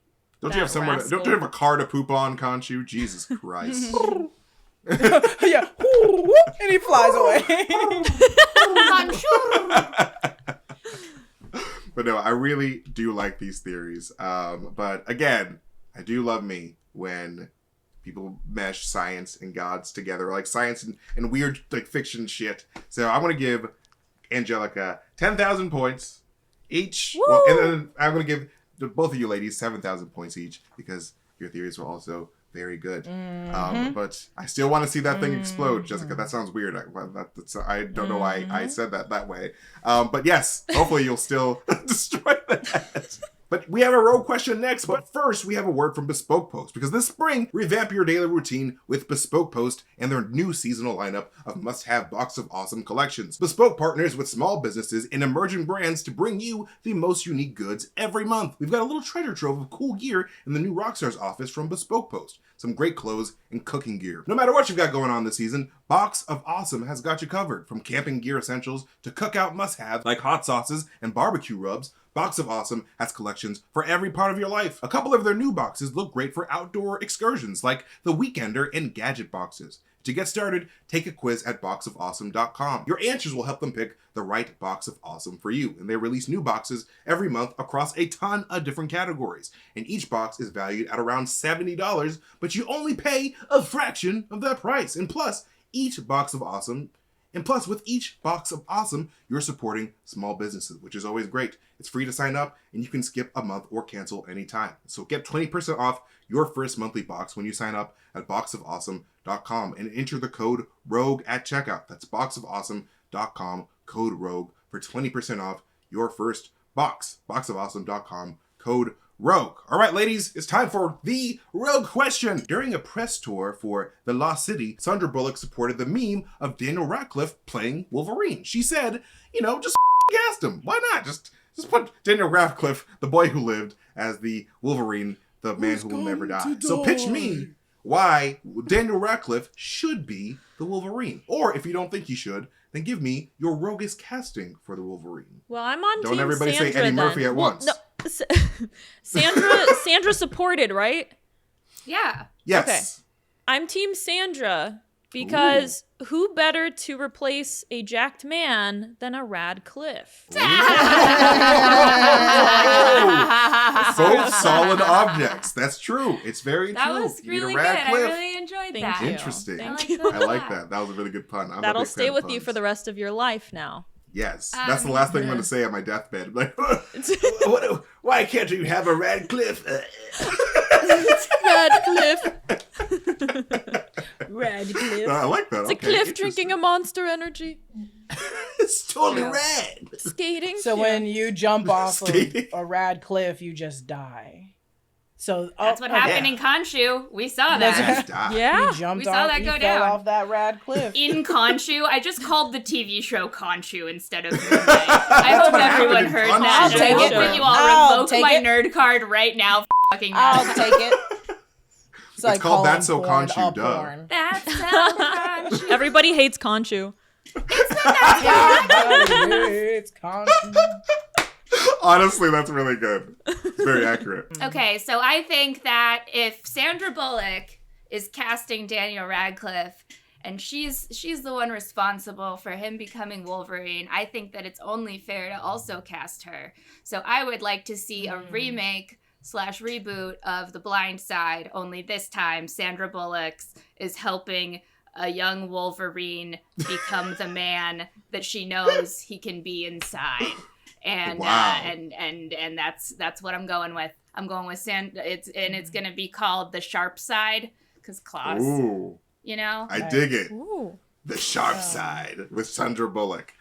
Don't you have That somewhere? rascal. Don't you have a car to poop on, Khonshu? Jesus Christ! Yeah. And he flies away. But no, I really do like these theories. But again, I do love me when people mesh science and gods together, like science and weird like fiction shit. So I'm gonna give Angelica 10,000 points each. Well, and then I'm gonna give both of you ladies 7,000 points each because your theories were also very good. But I still want to see that thing explode, Jessica. That sounds weird. I don't know why I said that way. But yes, hopefully you'll still destroy that. But we have a rogue question next. But first, we have a word from Bespoke Post. Because this spring, revamp your daily routine with Bespoke Post and their new seasonal lineup of must-have Box of Awesome collections. Bespoke partners with small businesses and emerging brands to bring you the most unique goods every month. We've got a little treasure trove of cool gear in the new Rockstars office from Bespoke Post. Some great clothes and cooking gear. No matter what you've got going on this season, Box of Awesome has got you covered. From camping gear essentials to cookout must-have like hot sauces and barbecue rubs, Box of Awesome has collections for every part of your life. A couple of their new boxes look great for outdoor excursions like the Weekender and Gadget boxes. To get started, take a quiz at boxofawesome.com. Your answers will help them pick the right Box of Awesome for you. And they release new boxes every month across a ton of different categories. And each box is valued at around $70, but you only pay a fraction of that price. And plus, with each Box of Awesome, you're supporting small businesses, which is always great. It's free to sign up, and you can skip a month or cancel anytime. So get 20% off your first monthly box when you sign up at boxofawesome.com and enter the code ROGUE at checkout. That's boxofawesome.com, code ROGUE, for 20% off your first box. boxofawesome.com, code ROGUE. All right, ladies, it's time for the Rogue question. During a press tour for The Lost City, Sandra Bullock supported the meme of Daniel Radcliffe playing Wolverine. She said, just cast him. Why not? Just put Daniel Radcliffe, the boy who lived, as the Wolverine, the man who will never die. So pitch me why Daniel Radcliffe should be the Wolverine. Or if you don't think he should, then give me your roguish casting for the Wolverine. Well, I'm on Don't team everybody Sandra say Eddie then. Murphy at once. No, Sandra supported, right? Yeah. Yes. Okay. I'm team Sandra because who better to replace a jacked man than a Radcliffe? Both solid objects. That's true. It's very That true. was You need a really good. I Radcliffe. really enjoyed Thank that. you. Interesting. Thank you. I like that. That was a really good pun. I'm a That'll big fan stay of with you puns. for the rest of your life now. Yes. That's the last thing I'm going to say at my deathbed. Like, why can't you have a Radcliffe? Radcliffe. Radcliffe. I like that. It's a cliff drinking a monster energy. It's totally Yeah. rad. Skating. So Yeah. when you jump off of Skating. a rad cliff, you just die. So That's what happened in Khonshu. We saw That's that. Just die. Yeah. He jumped We saw off. that He go fell down. off that rad cliff. In Khonshu, I just called the TV show Khonshu instead of Moonlight. I hope everyone heard Khonshu. that. I'll And I take hope it. that you all I'll revoke take my it. nerd card right now. Fucking I'll now. take it. It's like called calling That's So porn Khonshu, a duh. porn. That's so Khonshu. Everybody hates Khonshu. It's Khonshu. Honestly, that's really good. It's very accurate. Okay, so I think that if Sandra Bullock is casting Daniel Radcliffe and she's the one responsible for him becoming Wolverine. I think that it's only fair to also cast her. So I would like to see a remake / reboot of The Blind Side, only this time Sandra Bullock is helping a young Wolverine become the man that she knows he can be inside. And and that's what I'm going with. I'm going with it's gonna be called The Sharp Side, because claws. Ooh. You know? I dig it. Ooh. The Sharp Side with Sandra Bullock.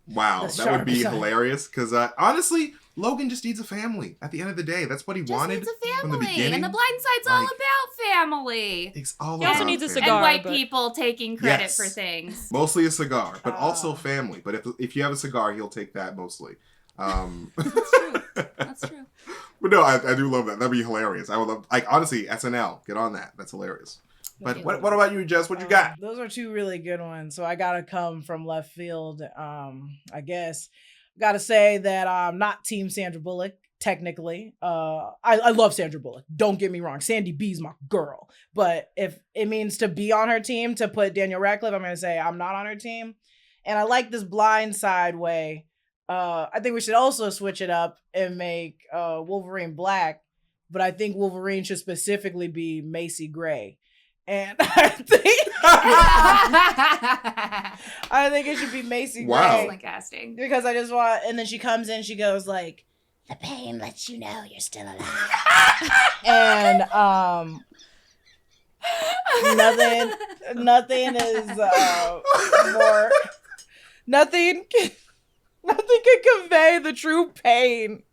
Wow, The that would be sharp side. hilarious. Because honestly, Logan just needs a family. At the end of the day, that's what he wanted Just needs a from the family. beginning. And The Blind Side's all about family. It's all He also about needs a family. cigar. And white but- people taking credit Yes. for things. Mostly a cigar, but also Oh. family. But if you have a cigar, he'll take that mostly. That's true. That's true. But no, I do love that. That'd be hilarious. I would love, like, honestly, SNL, get on that. That's hilarious. But what about you, Jess? What you got? Those are two really good ones. So I gotta come from left field. I guess gotta say that I'm not Team Sandra Bullock. Technically, I love Sandra Bullock. Don't get me wrong. Sandy B's my girl. But if it means to be on her team to put Daniel Radcliffe, I'm gonna say I'm not on her team. And I like this Blind Side way. I think we should also switch it up and make Wolverine black. But I think Wolverine should specifically be Macy Gray. And I think it should be Macy Wow. Gray. Excellent casting. Because I just want, and then she comes in, she goes like, the pain lets you know you're still alive. And nothing is more, nothing can convey the true pain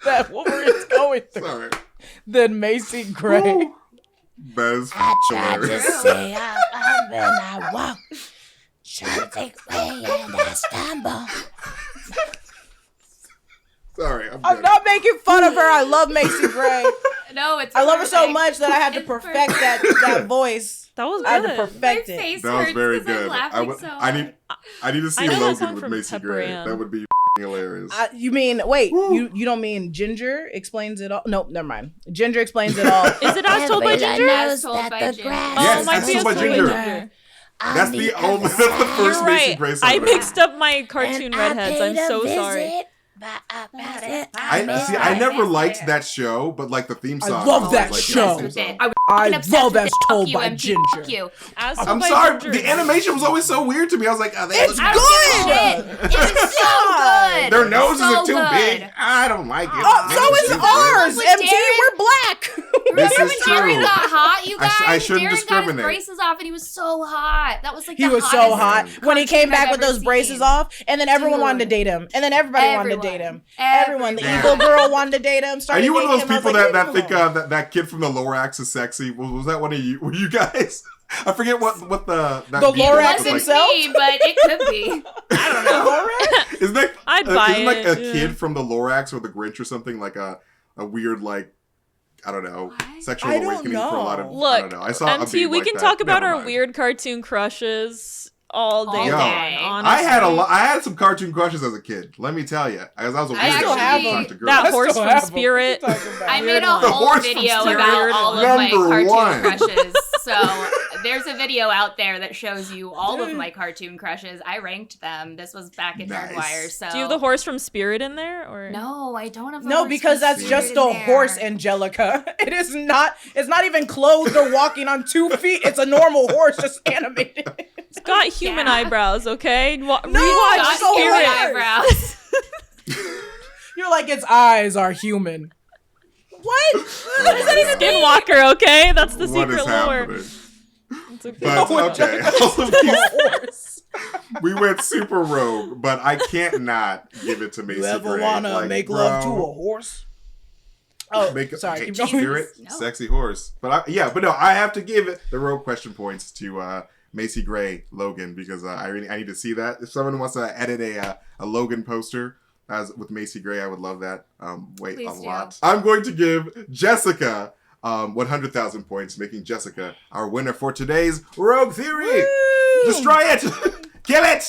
that Wolverine's going through Sorry. than Macy Gray. Woo. That is I tried to hilarious. say I'm up and I walk. Try to take way and I stumble. Sorry, I'm good. not making fun of her. I love Macy Gray. No, it's I love her so perfect. much that I had to It's perfect that voice. That was I had to good. perfect My it. face That was hurts very 'cause I'm good. laughing so I need to see I know that Logan song with from Macy Pepper Gray. Ann. That would be hilarious. You mean wait? Woo. You don't mean Ginger explains it all? Nope, never mind. Ginger explains it all. Is it as told by Everyone Ginger? knows Told that by the Ginger. grass Oh, Yes, it might as be told as by told by Ginger. Ginger. on That's the the other only. That's the side. first You're Macy right. Gray song. I I've mixed up my cartoon And I redheads. paid I'm a so sorry. visit, but about it, I never liked that show, but like the theme song. I love was that like, show. the theme song. I obsessed love with as it. Fuck told you, by MT. Fuck Ginger. you. As told I'm by sorry, Ginger. the animation was always so weird to me. I was like, oh, they It's look I good. don't give a shit. It was so good. Their noses so are too good. big. I don't like it. Oh, Maybe so it's is too ours. With MT, Darren? we're black. This Remember is when Darren true. got hot, you guys? I shouldn't Darren got discriminate. his braces off and he was so hot. That was like He the was so hottest hot when he came cartoon back I've with ever those braces seen. off, and then everyone Dude. wanted to date him, and then everybody wanted to Everyone. date him. Everyone, the Everyone. evil girl wanted to date him. Are Started you one of those dating him. I was people like, that leave think him alone. that kid from the Lorax is sexy? Was that one of you? Were you guys? I forget what the that The beat It was, Lorax wasn't like, himself? me, but it could be. I don't know. Isn't that I'd buy isn't like it, a yeah. kid from the Lorax or the Grinch or something, like a weird, like, I don't know, What? sexual I don't awakening for a lot of know. I Look, don't know. I saw a MT, beat we like can that. talk about Never our mind. weird cartoon crushes all day Yo. long. Honestly. I had some cartoon crushes as a kid. Let me tell you, I was a weirdo. I still have when it them. talked to girls. That I horse still from have 'em. Spirit. What are you talking about? I made a The whole horse from video Spirit, about all of my number cartoon one. crushes. So there's a video out there that shows you all of my cartoon crushes. I ranked them. This was back at Nice. Nerdwire. So Do you have the horse from Spirit in there? Or No, I don't have. The No, horse because from that's Spirit just in a there. horse, Angelica. It is not. It's not even clothed or walking on 2 feet. It's a normal horse, just animated. it's got human Yeah. eyebrows, okay? Rewatch Got so Spirit weird. eyebrows. You're like, its eyes are human. What? Oh my God. Skinwalker, okay? That's the What secret is lore. happening? It's okay. But No, okay, Angelica's all of a these, horse. we went super rogue, but I can't not give it to Macy You ever Gray. wanna Like, make love to bro, a horse? Oh, Make sorry. okay, Keep going. Spirit, No. sexy horse. But no, I have to give it the rogue question points to Macy Gray Logan because I need to see that. If someone wants to edit a Logan poster as with Macy Gray, I would love that. Wait Please a do. lot. I'm going to give Jessica 100,000 points, making Jessica our winner for today's Rogue Theory. Destroy it, kill it.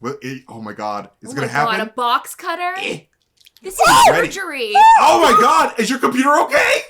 Well, oh my God, it's Oh gonna my happen. God, a box cutter. This is Ready. surgery. Oh my God, is your computer okay?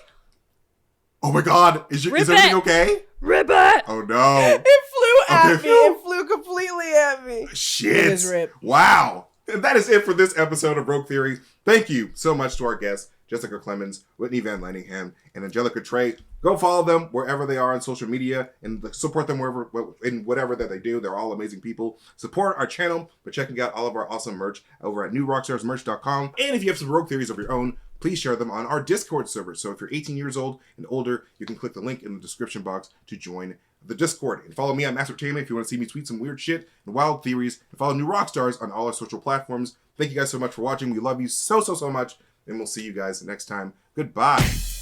Oh my God, is Rip everything it. okay? Ribbit! Oh no. It flew at Okay. me. It flew completely at me. Shit. It is Rip. Wow. And that is it for this episode of Rogue Theories. Thank you so much to our guests, Jessica Clemons, Whitney Van Laningham, and Angelica Trae. Go follow them wherever they are on social media and support them wherever in whatever that they do. They're all amazing people. Support our channel by checking out all of our awesome merch over at newrockstarsmerch.com. And if you have some Rogue Theories of your own, please share them on our Discord server. So if you're 18 years old and older, you can click the link in the description box to join the Discord. And follow me on MasterTainment if you want to see me tweet some weird shit and wild theories. And follow New Rockstars on all our social platforms. Thank you guys so much for watching. We love you so much. And we'll see you guys next time. Goodbye.